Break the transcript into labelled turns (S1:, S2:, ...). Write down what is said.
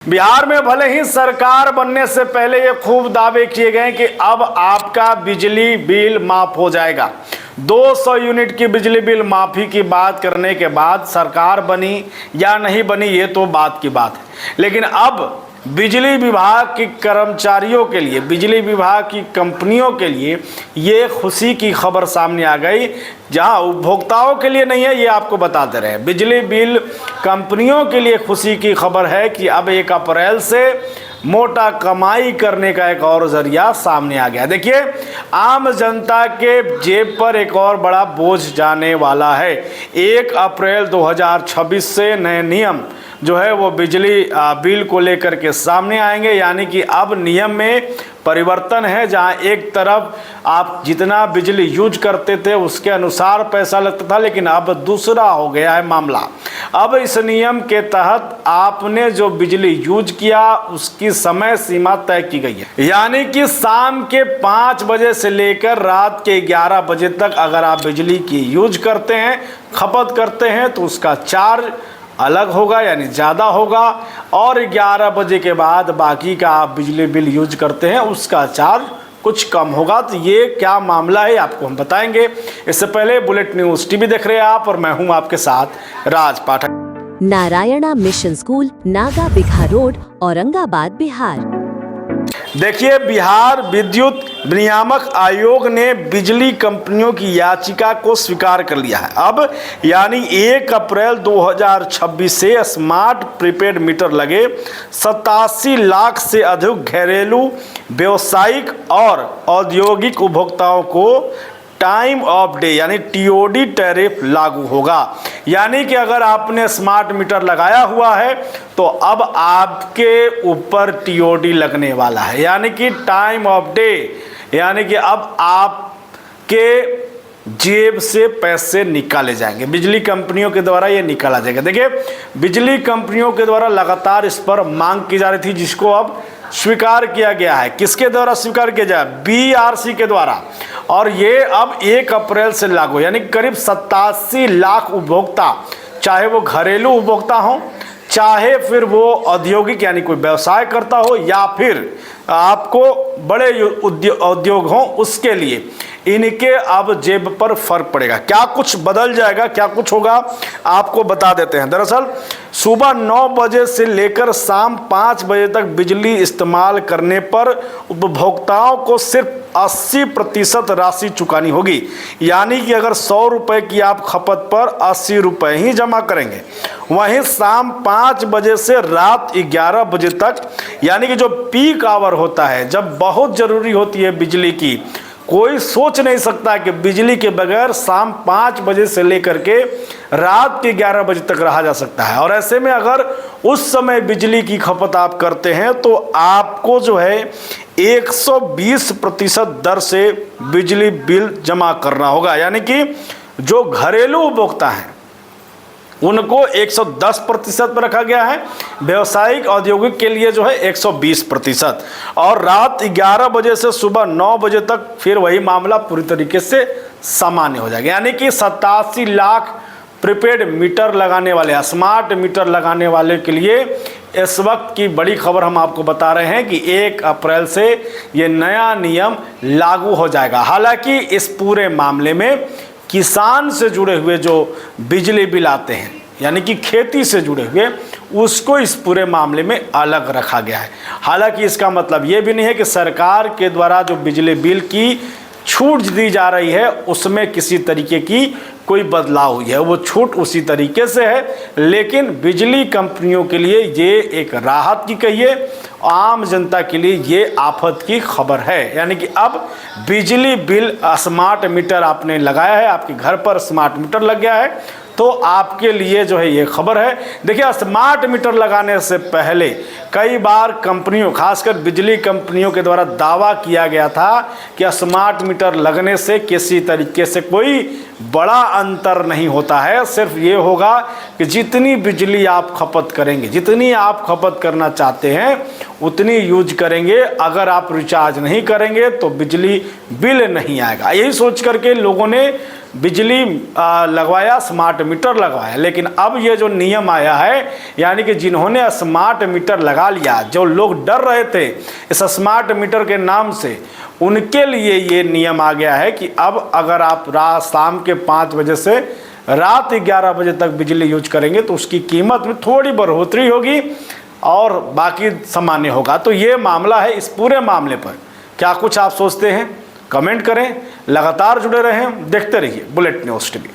S1: बिहार में भले ही सरकार बनने से पहले ये खूब दावे किए गए कि अब आपका बिजली बिल माफ हो जाएगा। 200 यूनिट की बिजली बिल माफी की बात करने के बाद सरकार बनी या नहीं बनी ये तो बात की बात है, लेकिन अब बिजली विभाग के कर्मचारियों के लिए, बिजली विभाग की कंपनियों के लिए ये खुशी की खबर सामने आ गई, जहां उपभोक्ताओं के लिए नहीं है, ये आपको बताते रहे। बिजली बिल कंपनियों के लिए खुशी की खबर है कि अब 1 अप्रैल से मोटा कमाई करने का एक और जरिया सामने आ गया। देखिए, आम जनता के जेब पर एक और बड़ा बोझ जाने वाला है। 1 अप्रैल 2026 से नए नियम जो है वो बिजली बिल को लेकर के सामने आएंगे, यानी कि अब नियम में परिवर्तन है, जहां एक तरफ आप जितना बिजली यूज करते थे उसके अनुसार पैसा लगता था, लेकिन अब दूसरा हो गया है मामला। अब इस नियम के तहत आपने जो बिजली यूज किया उसकी समय सीमा तय की गई है, यानी कि शाम के 5 बजे से लेकर रात के 11 बजे तक अगर आप बिजली की यूज करते हैं, खपत करते हैं, तो उसका चार्ज अलग होगा, यानी ज़्यादा होगा, और 11 बजे के बाद बाकी का आप बिजली बिल यूज करते हैं उसका चार्ज कुछ कम होगा। तो ये क्या मामला है आपको हम बताएंगे। इससे पहले बुलेट न्यूज़ टीवी देख रहे हैं आप, और मैं हूं आपके साथ Raj Pathak.
S2: Narayana Mission School, Naga Bigha Road, Aurangabad, Bihar.
S1: देखिए, बिहार विद्युत विनियामक आयोग ने बिजली कंपनियों की याचिका को स्वीकार कर लिया है। अब यानी 1 अप्रैल 2026 से स्मार्ट प्रीपेड मीटर लगे 87 लाख से अधिक घरेलू, व्यावसायिक और औद्योगिक उपभोक्ताओं को टाइम ऑफ डे यानी टीओडी टैरिफ लागू होगा। यानी कि अगर आपने स्मार्ट मीटर लगाया हुआ है तो अब आपके ऊपर टीओडी लगने वाला है, यानी कि टाइम ऑफ डे, यानी कि अब आपके जेब से पैसे निकाले जाएंगे। बिजली कंपनियों के द्वारा ये निकाला जाएगा। देखिए, बिजली कंपनियों के द्वारा लगातार इस पर मांग की जा रही थी, जिसको अब स्वीकार किया गया है। किसके द्वारा स्वीकार किया जाए? बीआरसी के द्वारा। और ये अब 1 अप्रैल से लागू, यानी करीब 87 लाख उपभोक्ता, चाहे वो घरेलू उपभोक्ता हो, चाहे फिर वो औद्योगिक यानी कोई व्यवसाय करता हो, या फिर आपको बड़े उद्योग हों, उसके लिए इनके अब जेब पर फर्क पड़ेगा। क्या कुछ बदल जाएगा, क्या कुछ होगा, आपको बता देते हैं। दरअसल सुबह 9 बजे से लेकर शाम 5 बजे तक बिजली इस्तेमाल करने पर उपभोक्ताओं को सिर्फ 80% राशि चुकानी होगी, यानी कि अगर 100 रुपये की आप खपत पर 80 रुपये ही जमा करेंगे। वहीं शाम 5 बजे से रात 11 बजे तक, यानी कि जो पीक आवर होता है, जब बहुत ज़रूरी होती है बिजली की, कोई सोच नहीं सकता कि बिजली के बगैर शाम 5 बजे से लेकर के रात के 11 बजे तक रहा जा सकता है। और ऐसे में अगर उस समय बिजली की खपत आप करते हैं तो आपको जो है 120% दर से बिजली बिल जमा करना होगा, यानी कि जो घरेलू उपभोक्ता हैं उनको 110% पर रखा गया है, व्यावसायिक औद्योगिक के लिए जो है 120%, और रात 11 बजे से सुबह 9 बजे तक फिर वही मामला पूरी तरीके से सामान्य हो जाएगा। यानी कि 87 लाख प्रीपेड मीटर लगाने वाले, स्मार्ट मीटर लगाने वाले के लिए इस वक्त की बड़ी खबर हम आपको बता रहे हैं कि 1 अप्रैल से ये नया नियम लागू हो जाएगा। हालांकि इस पूरे मामले में किसान से जुड़े हुए जो बिजली बिल आते हैं, यानी कि खेती से जुड़े हुए, उसको इस पूरे मामले में अलग रखा गया है। हालांकि इसका मतलब ये भी नहीं है कि सरकार के द्वारा जो बिजली बिल की छूट दी जा रही है उसमें किसी तरीके की कोई बदलाव हुई है, वो छूट उसी तरीके से है। लेकिन बिजली कंपनियों के लिए ये एक राहत की कहिए, आम जनता के लिए ये आफत की खबर है। यानी कि अब बिजली बिल स्मार्ट मीटर आपने लगाया है, आपके घर पर स्मार्ट मीटर लग गया है, तो आपके लिए जो है ये खबर है। देखिए, स्मार्ट मीटर लगाने से पहले कई बार कंपनियों, खासकर बिजली कंपनियों के द्वारा दावा किया गया था कि स्मार्ट मीटर लगने से किसी तरीके से कोई बड़ा अंतर नहीं होता है। सिर्फ ये होगा कि जितनी बिजली आप खपत करेंगे, जितनी आप खपत करना चाहते हैं उतनी यूज करेंगे। अगर आप रिचार्ज नहीं करेंगे तो बिजली बिल नहीं आएगा। यही सोच करके लोगों ने बिजली लगवाया, स्मार्ट मीटर लगवाया। लेकिन अब ये जो नियम आया है, यानी कि जिन्होंने स्मार्ट मीटर लगा लिया, जो लोग डर रहे थे इस स्मार्ट मीटर के नाम से, उनके लिए ये नियम आ गया है कि अब अगर आप शाम के 5 बजे से रात 11 बजे तक बिजली यूज करेंगे तो उसकी कीमत में थोड़ी बढ़ोतरी होगी और बाकी सामान्य होगा। तो ये मामला है। इस पूरे मामले पर क्या कुछ आप सोचते हैं? कमेंट करें। लगातार जुड़े रहें, देखते रहिए बुलेट न्यूज़ टीवी।